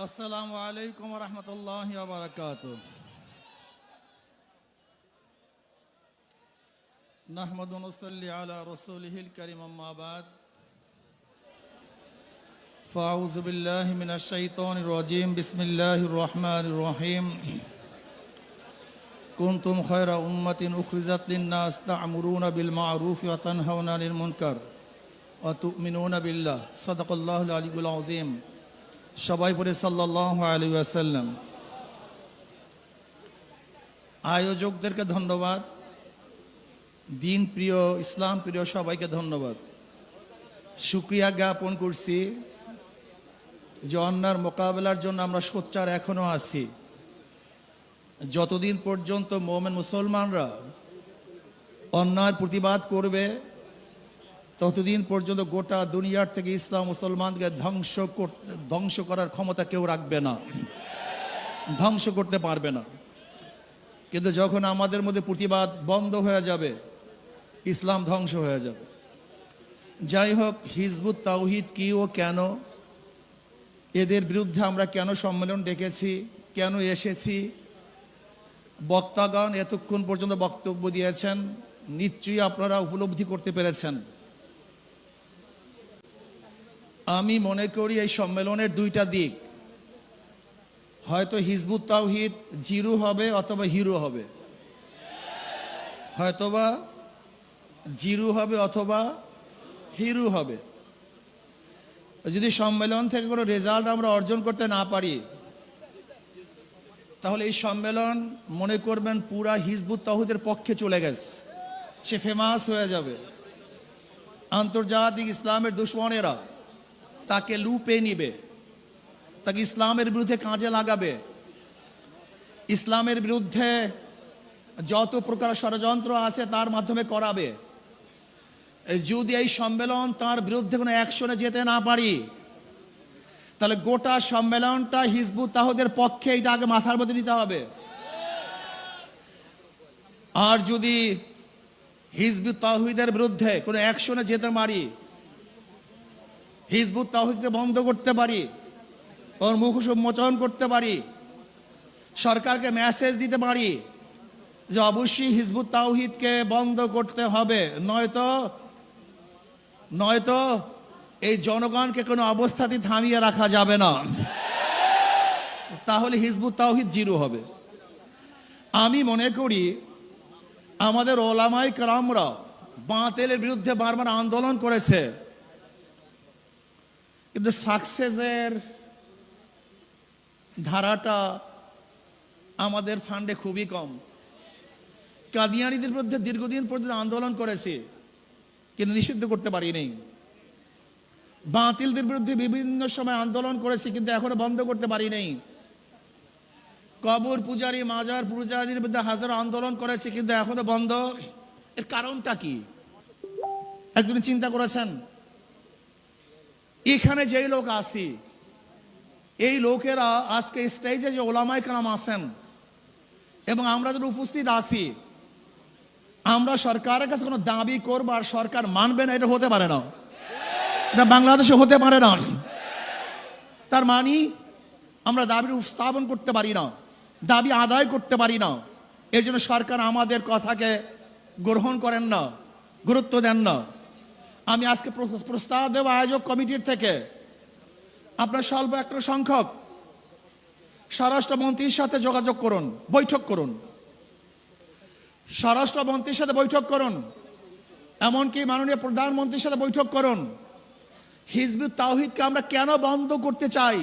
আসসালামু আলাইকুম ওয়া রাহমাতুল্লাহি ওয়া বারাকাতুহু। নাহমাদু ওয়া নুসাল্লি আলা রাসূলিহিল কারীম, আম্মা বাদ। ফাআউযু বিল্লাহি মিনাশ শাইতানির রাজীম। বিসমিল্লাহির রাহমানির রহিম। কুনতুম খায়রা উম্মাতিন উখরিজাত লিন-নাস তা'মুরুনা বিল মা'রুফি ওয়া তানহাউনা আনিল মুনকার ওয়া তু'মিনুনা বিল্লাহ। সাদাকাল্লাহুল আলিয়্যুল আযীম। সবাই পড়ে সাল্লাল্লাহু আলাইহি ওয়াসাল্লাম। আয়োজকদেরকে ধন্যবাদ, দিন প্রিয় ইসলাম প্রিয় সবাইকে ধন্যবাদ। শুকরিয়া জ্ঞাপন করছি যে অন্যার মোকাবেলার জন্য আমরা সোচ্চার এখনো আছি। যতদিন পর্যন্ত মুমিন মুসলমানরা অন্যায়ের প্রতিবাদ করবে ততদিন পর্যন্ত গোটা দুনিয়ার থেকে ইসলাম মুসলমানকে ধ্বংস করার ক্ষমতা কেউ রাখবে না, ধ্বংস করতে পারবে না। কিন্তু যখন আমাদের মধ্যে প্রতিবাদ বন্ধ হয়ে যাবে, ইসলাম ধ্বংস হয়ে যাবে। যাই হোক, হিজবুত তাওহীদ কি ও কেন, এদের বিরুদ্ধে আমরা কেন সম্মেলন ডেকেছি, কেন এসেছি, বক্তাগণ এতক্ষণ পর্যন্ত বক্তব্য দিয়েছেন, নিশ্চয়ই আপনারা উপলব্ধি করতে পেরেছেন। আমি মনে করি এই সম্মেলনের দুইটা দিক, হয়তো হিজবুত তাওহীদ জিরো হবে অথবা হিরো হবে, হয়তোবা জিরো হবে অথবা হিরো হবে। যদি সম্মেলন থেকে কোনো রেজাল্ট আমরা অর্জন করতে না পারি, তাহলে এই সম্মেলন মনে করবেন পুরা হিজবুত তাওহীদের পক্ষে চলে গেছে, সে ফেমাস হয়ে যাবে। আন্তর্জাতিক ইসলামের দুশ্মনেরা তাকে লুপে নিবে, তাকে ইসলামের বিরুদ্ধে কাজে লাগাবে। ইসলামের বিরুদ্ধে যত প্রকার ষড়যন্ত্র আছে তার মাধ্যমে করাবে। যদি এই সম্মেলন তার বিরুদ্ধে কোনো অ্যাকশনে যেতে না পারি, তাহলে গোটা সম্মেলনটা হিজবুত তাওহীদের পক্ষে, এটা আগে মাথার মধ্যে নিতে হবে। আর যদি হিজবুত তাওহীদের বিরুদ্ধে কোনো অ্যাকশনে যেতে পারি, হিজবুত তাওহীদকে বন্ধ করতে পারি, ওর মুখোশ উন্মোচন করতে পারি, সরকারকে মেসেজ দিতে পারি যে অবশ্যই হিজবুত তাওহীদকে বন্ধ করতে হবে, নয়তো এই জনগণকে কোনো অবস্থাতেই থামিয়ে রাখা যাবে না, তাহলে হিজবুত তাওহীদ জিরো হবে। আমি মনে করি আমাদের ওলামায়ে কেরামরা বাতিলের বিরুদ্ধে বারবার আন্দোলন করেছে, কিন্তু সাকসেসের ধারাটা আমাদের ফান্ডে খুবই কম। কাদিয়ানীদের বিরুদ্ধে দীর্ঘদিন পর্যন্ত আন্দোলন করেছে, কিন্তু নিষিদ্ধ করতে পারিনি। বাতিলদের বিরুদ্ধে বিভিন্ন সময় আন্দোলন করেছি, কিন্তু এখনো বন্ধ করতে পারি নাই। কবর পূজারী, মাজার পূজারীর বিরুদ্ধে হাজারো আন্দোলন করেছি, কিন্তু এখনো বন্ধ। এর কারণটা কি একজন চিন্তা করেছেন? এখানে যেই লোক আছি, এই লোকেরা আজকে স্টেজে যে ওলামায়ে কেরাম আছেন এবং আমরা যারা উপস্থিত আছি, আমরা সরকারের কাছে কোনো দাবি করবো আর সরকার মানবে না, এটা হতে পারে না, এটা বাংলাদেশে হতে পারে না। তার মানে আমরা দাবি উপস্থাপন করতে পারি না, দাবি আদায় করতে পারি না। এর জন্য সরকার আমাদের কথাকে গ্রহণ করেন না, গুরুত্ব দেন না। আমি আজকে প্রস্তাব দেব আয়োজক কমিটির থেকে, আপনার স্বল্প একটা সংখ্যক স্বরাষ্ট্রমন্ত্রীর সাথে যোগাযোগ করুন, বৈঠক করুন, স্বরাষ্ট্রমন্ত্রীর সাথে বৈঠক করুন, এমনকি মাননীয় প্রধানমন্ত্রীর সাথে বৈঠক করুন। হিজবুত তাওহীদকে আমরা কেন বন্ধ করতে চাই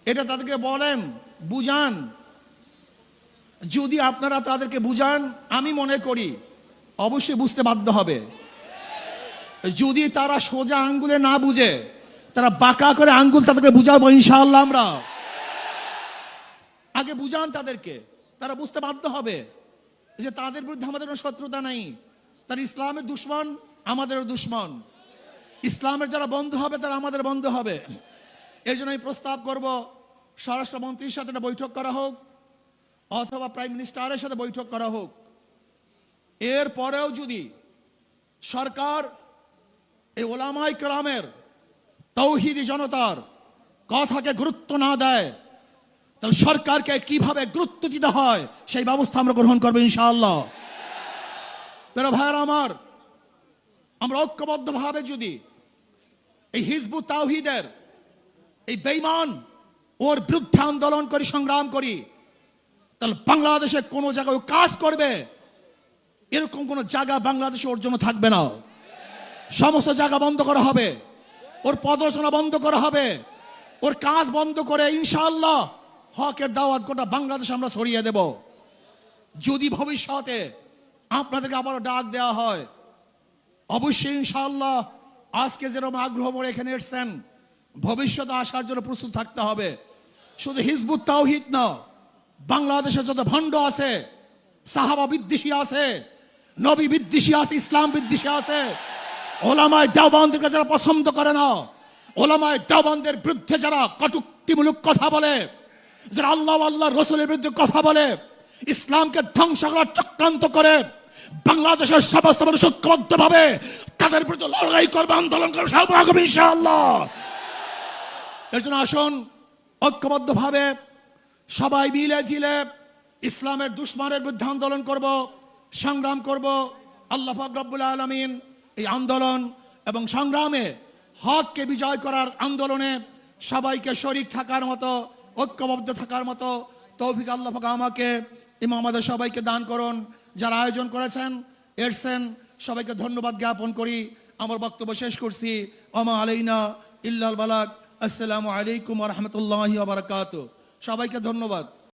এটা তাদেরকে বলেন, বুঝান। যদি আপনারা তাদেরকে বুঝান, আমি মনে করি অবশ্যই বুঝতে বাধ্য হবে। যদি তারা সোজা আঙ্গুলে না বুঝে, তারা বাঁকা করে আঙ্গুল তাদেরকে বুঝাবো ইনশাআল্লাহ। আমরা আগে বুঝান তাদেরকে, তারা বুঝতে বাধ্য হবে যে তাদের বিরুদ্ধে আমাদের কোনো শত্রুতা নাই। তারা ইসলামের দুশমন, আমাদেরও দুশমন। ইসলামের যারা বন্ধু হবে তারা আমাদের বন্ধু হবে। এর জন্য আমি প্রস্তাব করব স্বরাষ্ট্রমন্ত্রীর সাথে একটা বৈঠক করা হোক, অথবা প্রাইম মিনিস্টারের সাথে বৈঠক করা হোক। এরপরেও যদি সরকার এই ওলামায়ে কেরামের, তাওহীদি জনতার কথাকে গুরুত্ব না দেয়, তাহলে সরকারকে কিভাবে গুরুত্ব দিতে হয় সেই ব্যবস্থা আমরা গ্রহণ করবো ইনশাআল্লাহ। প্রিয় ভাইরা আমার, আমরা ঐক্যবদ্ধভাবে যদি এই হিজবুত তাওহীদের এই বেঈমান ওর বিরুদ্ধে আন্দোলন করি, সংগ্রাম করি, তাহলে বাংলাদেশে কোনো জায়গায় কাজ করবে এরকম কোনো জায়গা বাংলাদেশে ওর জন্য থাকবে না। সমস্ত জায়গা বন্ধ করা হবে, ওর প্রদর্শনা বন্ধ করা হবে, ওর কাজ বন্ধ করে ইনশাআল্লাহ হকের দাওয়াত গোটা বাংলাদেশে আমরা ছড়িয়ে দেব। যদি ভবিষ্যতে আপনাদেরকে আবারও ডাক দেওয়া হয়, অবশ্যই ইনশাআল্লাহ আজকে যেরকম আগ্রহ করে এখানে এসেছেন, ভবিষ্যতে আসার জন্য প্রস্তুত থাকতে হবে। শুধু হিজবুত তাওহীদ না, বাংলাদেশে যত ভণ্ড আছে, সাহাবা বিদ্বেষী আছে, নবী বিদ্বেষী আছে, ইসলাম বিদ্বেষী আছে, ওলামায়ে দেওবন্দের যারা পছন্দ করে না, ওলামায়ে দেওবন্দের বিরুদ্ধে যারা কটূক্তিমূলক কথা বলে, যারা আল্লাহ রসুলের বিরুদ্ধে কথা বলে, ইসলামকে ধ্বংস করার চক্রান্ত করে, বাংলাদেশের সমস্ত মানুষ ঐক্যবদ্ধভাবে তাদের বিরুদ্ধে লড়াই করবে, আন্দোলন করবে ইনশাআল্লাহ। এর জন্য আসুন ঐক্যবদ্ধভাবে সবাই মিলে জিলে ইসলামের দুশমনের বিরুদ্ধে আন্দোলন করব, সংগ্রাম করব। আল্লাহ পাক রব্বুল আলামিন এই আন্দোলন এবং সংগ্রামে হককে বিজয় করার আন্দোলনে সবাইকে শরীক থাকার মতো, ঐক্যবদ্ধ থাকার মতো তৌফিক আল্লাহ পাক আমাকে এবং আমাদের সবাইকে দান করুন। যারা আয়োজন করেছেন, এসেছেন, সবাইকে ধন্যবাদ জ্ঞাপন করি। আমার বক্তব্য শেষ করছি। ওমা আলাইনা ইল্লাল বালাগ। আসসালামু আলাইকুম ওয়া রাহমাতুল্লাহি ওয়া বারাকাতুহু। সবাইকে ধন্যবাদ।